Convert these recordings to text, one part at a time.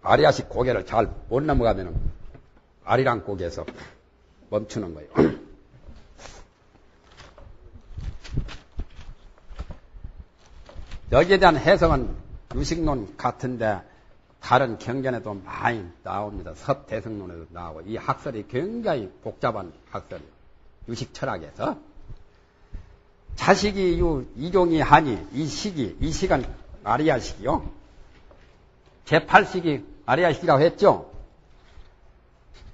아리아식 고개를 잘 못 넘어가면 아리랑 고개에서 멈추는 거예요. 여기에 대한 해석은 유식론 같은데 다른 경전에도 많이 나옵니다. 섭대성론에도 나오고 이 학설이 굉장히 복잡한 학설이에요. 유식 철학에서 자식이 이종이 하니 이 식은 아리아식이요. 제8식이 아리아식이라고 했죠.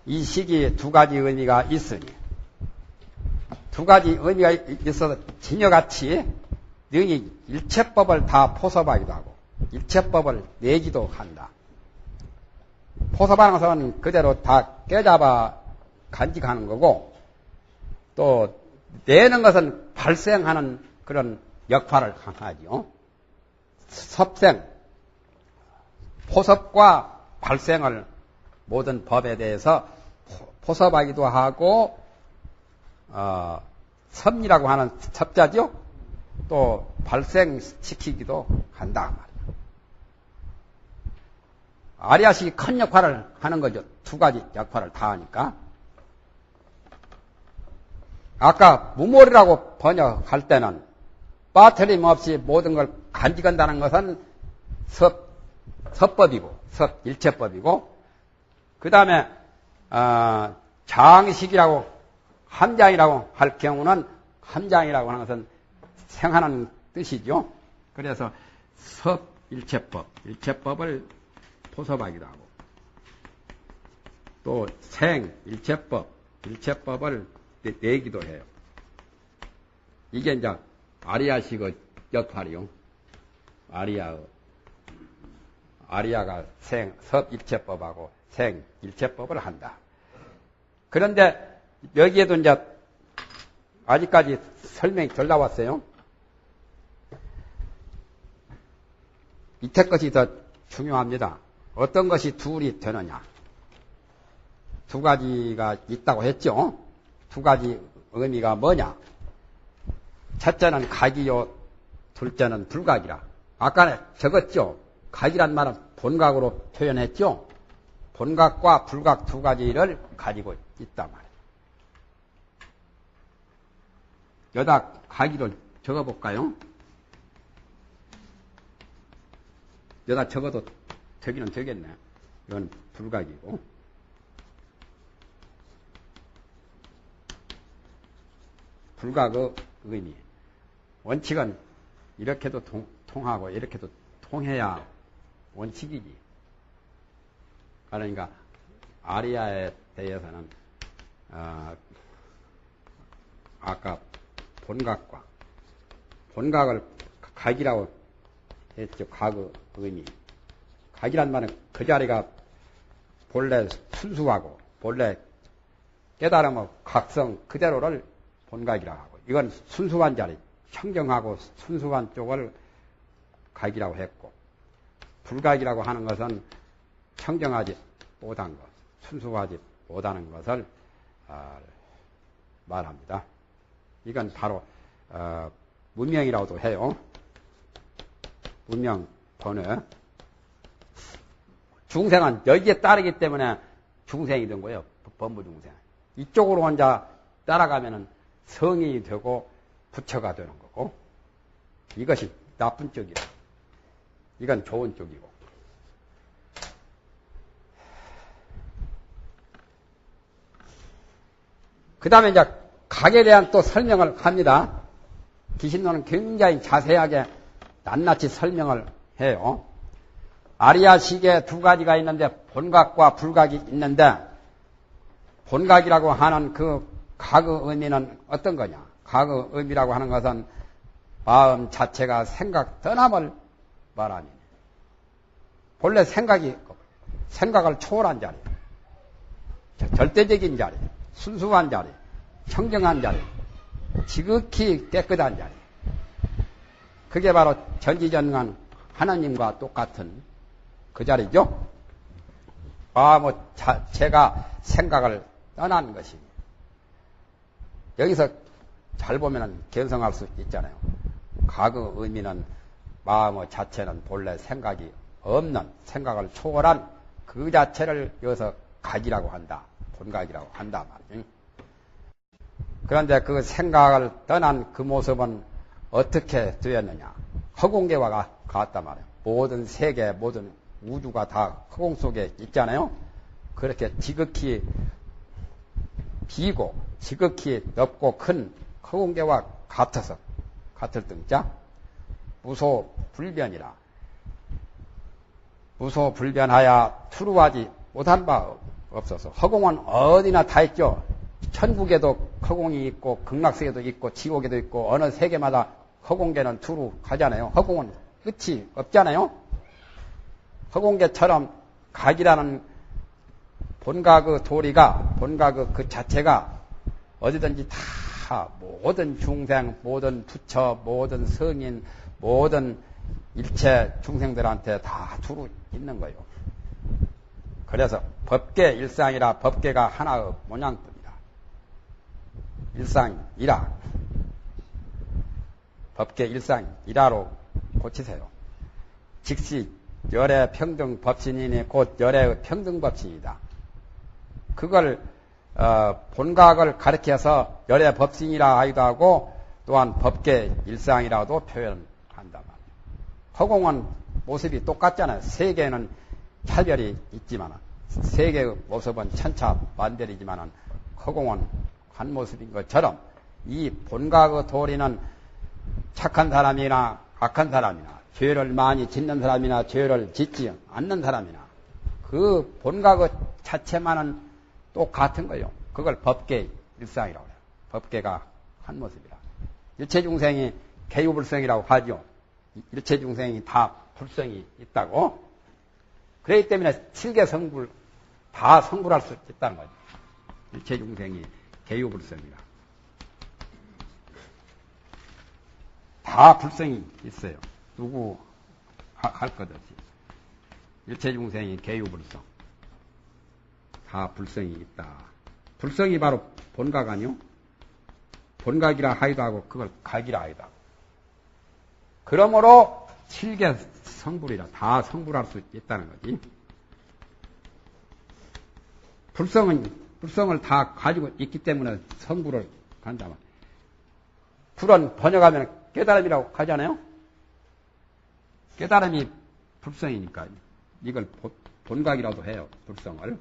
이 식이 두 가지 의미가 있으니 두 가지 의미가 있어서 진여같이 능히 일체법을 다 포섭하기도 하고 일체법을 내기도 한다. 포섭하는 것은 그대로 다 깨잡아 간직하는 거고 또 내는 것은 발생하는 그런 역할을 하죠. 섭생, 포섭과 발생을 모든 법에 대해서 포섭하기도 하고 섭리라고 하는 섭자죠. 또 발생시키기도 한다 말이에요. 아리아식이 큰 역할을 하는 거죠. 두 가지 역할을 다 하니까. 아까 무몰이라고 번역할 때는 빠트림 없이 모든 걸 간직한다는 것은 섭법이고 일체법이고 그 다음에 장식이라고 함장이라고 할 경우는 함장이라고 하는 것은 생하는 뜻이죠. 그래서 섭일체법, 일체법을 포섭하기도 하고 또 생일체법, 일체법을 내기도 해요. 이게 이제 아리아식의 역할이요. 아리아가 섭일체법하고 생일체법을 한다. 그런데 여기에도 이제 아직까지 설명이 덜 나왔어요. 밑에 것이 더 중요합니다. 어떤 것이 둘이 되느냐. 두 가지가 있다고 했죠. 두 가지 의미가 뭐냐. 첫째는 각이요, 둘째는 불각이라. 아까 적었죠. 각이란 말은 본각으로 표현했죠. 본각과 불각 두 가지를 가지고 있단 말이에요. 여기다 각이를 적어볼까요? 여기다 적어도 되기는 되겠네. 이건 불각이고. 불각의 의미. 원칙은 이렇게도 통하고 이렇게도 통해야 원칙이지. 그러니까 아리아에 대해서는 아까 본각을 각이라고 했죠. 각의 의미. 각이란 말은 그 자리가 본래 순수하고 본래 깨달음의 각성 그대로를 본각이라고 하고 이건 순수한 자리, 청정하고 순수한 쪽을 각이라고 했고 불각이라고 하는 것은 청정하지 못한 것, 순수하지 못하는 것을 말합니다. 이건 바로 문명이라고도 해요. 문명 번외. 중생은 여기에 따르기 때문에 중생이 된 거예요. 범부 중생. 이쪽으로 혼자 따라가면은 성인이 되고 부처가 되는 거고 이것이 나쁜 쪽이다. 이건 좋은 쪽이고. 그 다음에 이제 각에 대한 또 설명을 합니다. 기신론은 굉장히 자세하게 낱낱이 설명을 해요. 아리아식에 두 가지가 있는데 본각과 불각이 있는데 본각이라고 하는 그 각의 의미는 어떤 거냐? 각의 의미라고 하는 것은 마음 자체가 생각 떠남을 말하니 본래 생각을 초월한 자리, 절대적인 자리, 순수한 자리, 청정한 자리, 지극히 깨끗한 자리. 그게 바로 전지전능한 하나님과 똑같은 그 자리죠. 마음 자체가 생각을 떠난 것입니다. 여기서 잘 보면 견성할 수 있잖아요. 각의 의미는 마음 자체는 본래 생각이 없는 생각을 초월한 그 자체를 여기서 각이라고 한다. 본각이라고 한다 말이지. 그런데 그 생각을 떠난 그 모습은 어떻게 되었느냐. 허공계와 같단 말이에요. 모든 세계, 모든 우주가 다 허공 속에 있잖아요. 그렇게 지극히 비고 지극히 넓고 큰 허공계와 같아서 같을 등자 무소불변이라. 무소불변하여 투루하지 못한 바 없어서 허공은 어디나 다 있죠. 천국에도 허공이 있고 극락세계도 있고 지옥에도 있고 어느 세계마다 허공계는 두루 가잖아요. 허공은 끝이 없잖아요. 허공계처럼 각이라는 본각 도리가 본각 그 자체가 어디든지 다 모든 중생, 모든 부처, 모든 성인, 모든 일체 중생들한테 다 두루 있는 거예요. 그래서 법계 일상이라 법계가 하나의 모양뿐이다. 일상이라 법계 일상이라로 고치세요. 즉시 열의 평등 법신이니 곧 열의 평등 법신이다. 그걸 본각을 가리켜서 열의 법신이라 하기도 하고 또한 법계 일상이라도 표현한다 말이에요. 허공은 모습이 똑같잖아요. 세계는 차별이 있지만 세계의 모습은 천차만별이지만 허공은 한 모습인 것처럼 이 본각의 도리는 착한 사람이나 악한 사람이나 죄를 많이 짓는 사람이나 죄를 짓지 않는 사람이나 그 본각의 자체만은 똑같은 거예요. 그걸 법계 일상이라고 해요. 법계가 한 모습이라. 일체 중생이 개유불성이라고 하죠. 일체 중생이 다 불성이 있다고. 그렇기 때문에 칠계 성불 다 성불할 수 있다는 거죠. 일체 중생이 개유불성이라. 다 불성이 있어요. 누구 할 것 없이. 일체 중생이 개유불성. 다 불성이 있다. 불성이 바로 본각 아니요? 본각이라 하기도 하고 그걸 각이라 하기도 하고. 그러므로 칠계 성불이라 다 성불할 수 있다는 거지. 불성을 다 가지고 있기 때문에 성불을 간다면. 불은 번역하면 깨달음이라고 하잖아요. 깨달음이 불성이니까 이걸 본각이라도 해요. 불성을.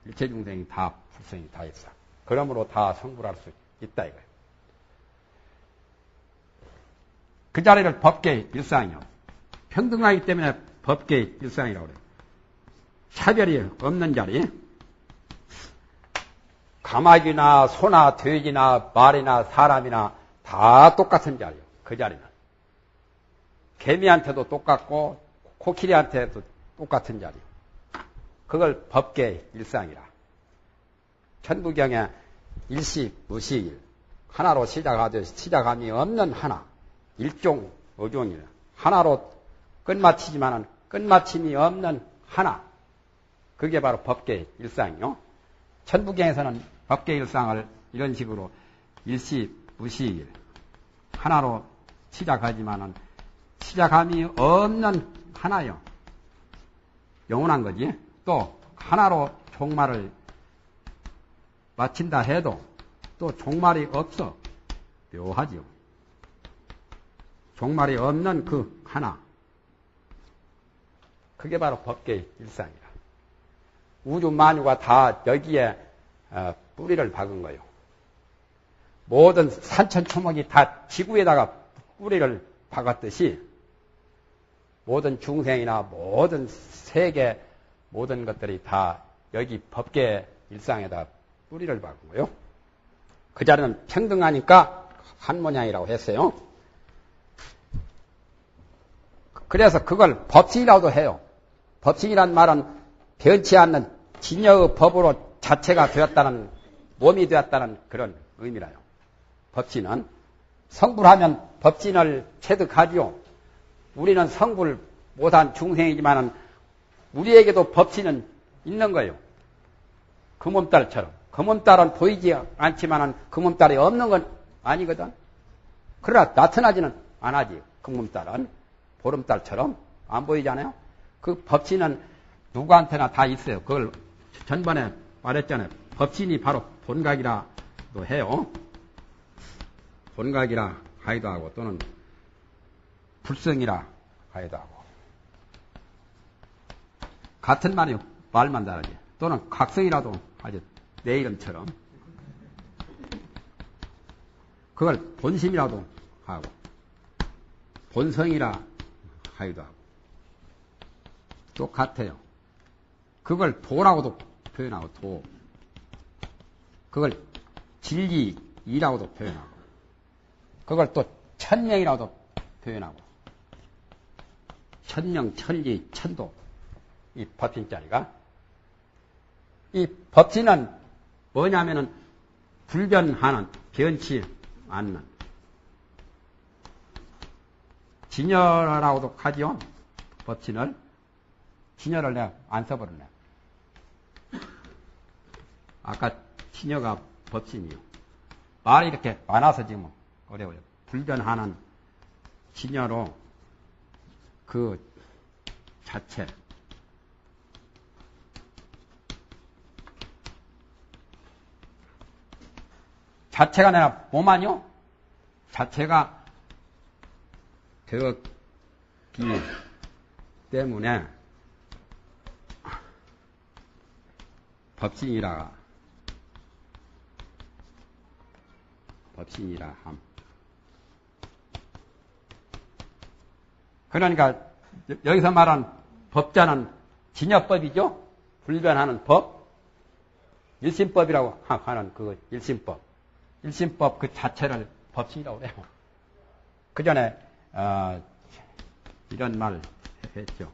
일체 중생이 다 불성이 다 있어. 그러므로 다 성불할 수 있다 이거예요. 그 자리를 법계 일상이요. 평등하기 때문에 법계 일상이라고 그래요. 차별이 없는 자리. 가마귀나 소나 돼지나 말이나 사람이나 다 똑같은 자리요. 그 자리는. 개미한테도 똑같고 코끼리한테도 똑같은 자리. 그걸 법계 일상이라. 천부경에 일시무시일 하나로 시작함이 없는 하나. 일종 어종일 하나로 끝마치지만은 끝마침이 없는 하나. 그게 바로 법계 일상이요. 천부경에서는 법계 일상을 이런 식으로 일시무시일 하나로 시작하지만은 시작함이 없는 하나요. 영원한 거지. 또 하나로 종말을 마친다 해도 또 종말이 없어. 묘하지요. 종말이 없는 그 하나. 그게 바로 법계 일상이라. 우주 만유가 다 여기에 뿌리를 박은 거예요. 모든 산천초목이 다 지구에다가 뿌리를 박았듯이 모든 중생이나 모든 세계 모든 것들이 다 여기 법계 일상에다 뿌리를 박은 거예요. 그 자리는 평등하니까 한 모양이라고 했어요. 그래서 그걸 법신이라고도 해요. 법신이란 말은 변치 않는 진여의 법으로 자체가 되었다는, 몸이 되었다는 그런 의미라요. 법신은. 성불하면 법신을 체득하지요. 우리는 성불 못한 중생이지만은 우리에게도 법신은 있는 거예요. 그 몸딸처럼. 그 몸딸은 보이지 않지만은 그 몸딸이 없는 건 아니거든. 그러나 나타나지는 않아지. 그 몸딸은 보름달처럼 안 보이잖아요. 그 법신은 누구한테나 다 있어요. 그걸 전번에 말했잖아요. 법신이 바로 본각이라도 해요. 본각이라 하기도 하고 또는 불성이라 하기도 하고 같은 말만 다르지. 또는 각성이라도 하지. 내 이름처럼 그걸 본심이라도 하고 본성이라 하기도 하고 똑같아요. 그걸 도라고도 표현하고 도. 그걸 진리이라고도 표현하고 그걸 또 천명이라고도 표현하고 천명, 천리, 천도 이 법신자리가 이 법신은 뭐냐면은 불변하는 변치 않는 진여라고도 하지요. 법신을 진여를 내가 안 써버렸네. 아까 진여가 법신이요. 말이 이렇게 많아서 지금 어려워요. 불변하는 진여로 그 자체 자체가 내가 몸 아니요? 자체가 되었기 때문에 법신이라 함. 그러니까 여기서 말한 법자는 진여법이죠? 불변하는 법? 일심법이라고 하는 그 일심법. 일심법 그 자체를 법신이라고 해요. 그 전에 이런 말 했죠.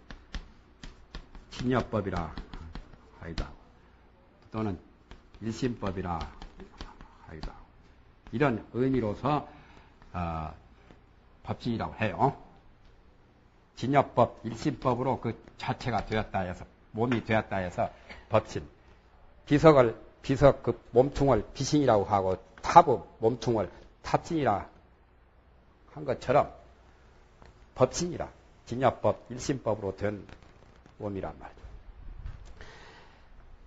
진여법이라 하기도 하고 또는 일심법이라 하기도 하고 이런 의미로서 법신이라고 해요. 진여법, 일심법으로 그 자체가 되었다 해서 몸이 되었다 해서 법신. 비석 그 몸퉁을 비신이라고 하고 탑의 몸퉁을 탑신이라 한 것처럼 법신이라 진여법, 일심법으로 된 몸이란 말이죠.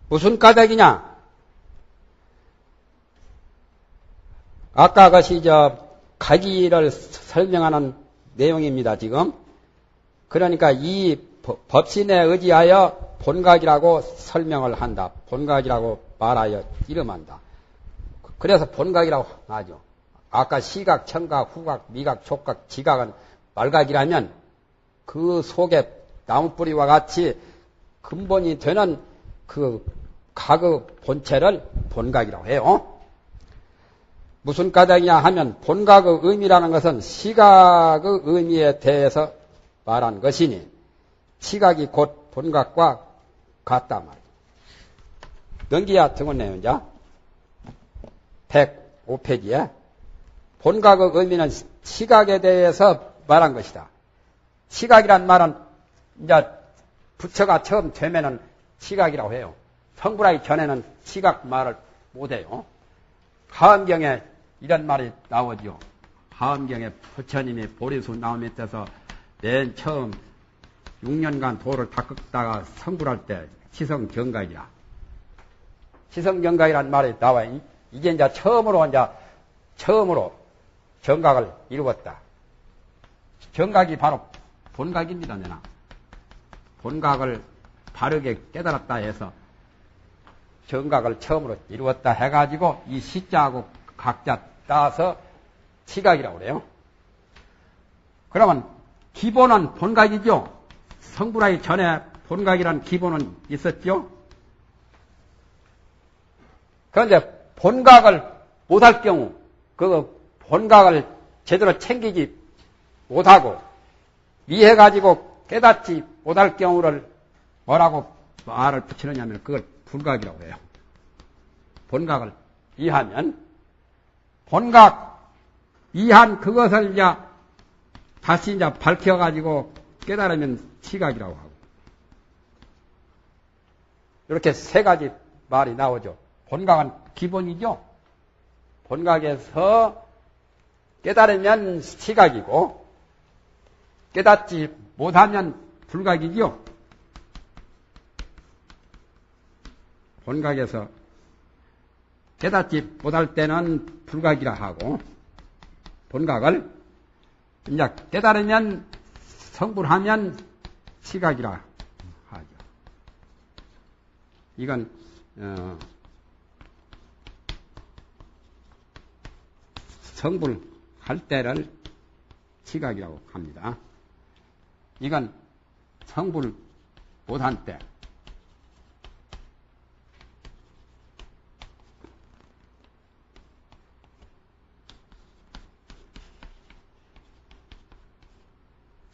무슨 까닭이냐? 아까 것이 가지를 설명하는 내용입니다, 지금. 그러니까 이 법신에 의지하여 본각이라고 설명을 한다. 본각이라고 말하여 이름한다. 그래서 본각이라고 하죠. 아까 시각, 청각, 후각, 미각, 촉각, 지각은 말각이라면 그 속에 나무뿌리와 같이 근본이 되는 그 각의 본체를 본각이라고 해요. 무슨 까닭이냐 하면 본각의 의미라는 것은 시각의 의미에 대해서 말한 것이니 시각이 곧 본각과 같다 말이야. 넘기야 등원해요. 이제 105페이지에 본각의 의미는 시각에 대해서 말한 것이다. 시각이란 말은 이제 부처가 처음 되면은 시각이라고 해요. 성불하기 전에는 시각 말을 못해요. 하엄경에 이런 말이 나오죠. 하엄경에 부처님이 보리수 나무 밑에서 맨 처음 6년간 도를 닦다가 성불할 때 시성정각이라. 시성정각이라는 말이 나와요. 이제 처음으로 정각을 이루었다. 정각이 바로 본각입니다, 내나. 본각을 바르게 깨달았다 해서 정각을 처음으로 이루었다 해가지고 이 시자하고 각자 따서 시각이라고 그래요. 그러면 기본은 본각이죠. 성불하기 전에 본각이란 기본은 있었죠. 그런데 본각을 못할 경우 그 본각을 제대로 챙기지 못하고 미해가지고 깨닫지 못할 경우를 뭐라고 말을 붙이느냐면 그걸 불각이라고 해요. 본각을 이해하면 본각 이해한 그것을 이제 다시 이제 밝혀가지고 깨달으면 시각이라고 하고 이렇게 세 가지 말이 나오죠. 본각은 기본이죠. 본각에서 깨달으면 시각이고 깨닫지 못하면 불각이죠. 본각에서 깨닫지 못할 때는 불각이라 하고, 본각을 이제 깨달으면 성불하면 시각이라 하죠. 이건 성불할 때를 시각이라고 합니다. 이건 성불 못한 때.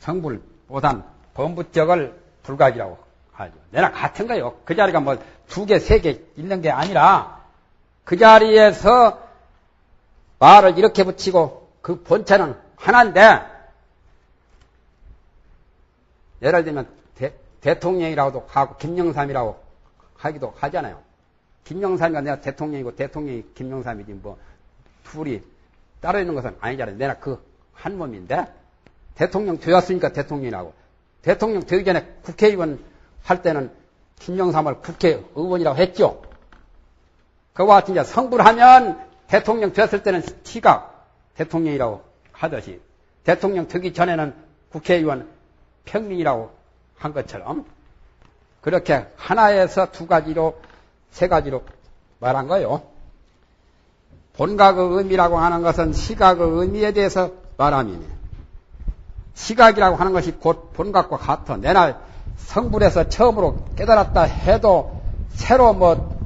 성불 못한 범부적을 불각이라고 하죠. 내나 같은 거요. 그 자리가 뭐 2개, 3개 있는 게 아니라 그 자리에서 말을 이렇게 붙이고 그 본체는 하나인데, 예를 들면 대통령이라고도 하고 김영삼이라고 하기도 하잖아요. 김영삼이가 내가 대통령이고 대통령이 김영삼이지 뭐 둘이 따로 있는 것은 아니잖아요. 내가 그 한 몸인데, 대통령 되었으니까 대통령이라고. 대통령 되기 전에 국회의원 할 때는 김영삼을 국회의원이라고 했죠. 그와 같이 이제 성불하면 대통령 되었을 때는 시각 대통령이라고 하듯이, 대통령 되기 전에는 국회의원 평민이라고 한 것처럼, 그렇게 하나에서 2가지로 3가지로 말한 거예요. 본각의 의미라고 하는 것은 시각의 의미에 대해서 말함이니, 시각이라고 하는 것이 곧 본각과 같아. 내날 성불해서 처음으로 깨달았다 해도 새로 뭐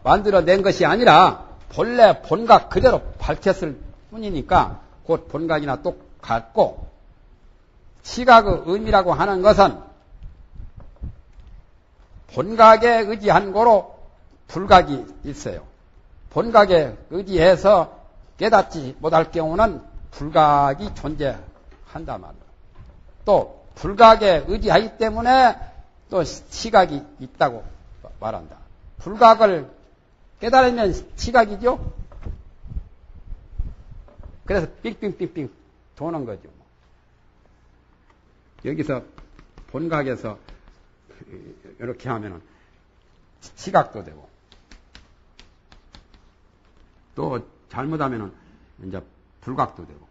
만들어낸 것이 아니라 본래 본각 그대로 밝혔을 뿐이니까 곧 본각이나 똑같고, 시각의 의미라고 하는 것은 본각에 의지한 거로 불각이 있어요. 본각에 의지해서 깨닫지 못할 경우는 불각이 존재한단 말이에요. 또 불각에 의지하기 때문에 또 시각이 있다고 말한다. 불각을 깨달으면 시각이죠. 그래서 삥삥삥삥 도는 거죠. 여기서 본각에서 이렇게 하면은 시각도 되고, 또 잘못하면은 이제 불각도 되고.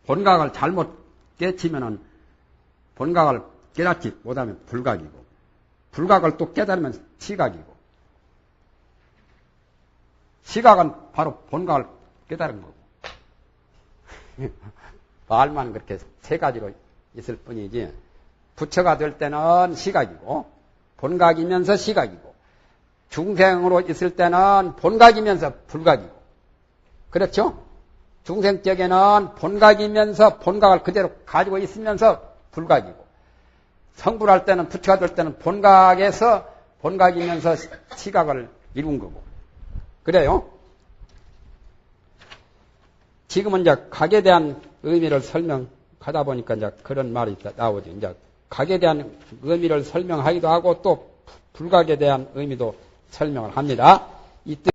본각을 잘못 깨치면은 본각을 깨닫지 못하면 불각이고, 불각을 또 깨달으면 시각이고, 시각은 바로 본각을 깨달은 거고. 말만 그렇게 3가지로 있을 뿐이지, 부처가 될 때는 시각이고, 본각이면서 시각이고, 중생으로 있을 때는 본각이면서 불각이고. 그렇죠? 중생적에는 본각이면서 본각을 그대로 가지고 있으면서 불각이고, 성불할 때는, 부처가 될 때는 본각에서 본각이면서 시각을 이룬 거고. 그래요? 지금은 이제 각에 대한 의미를 설명하다 보니까 이제 그런 말이 나오죠. 이제 각에 대한 의미를 설명하기도 하고 또 불각에 대한 의미도 설명을 합니다. 이때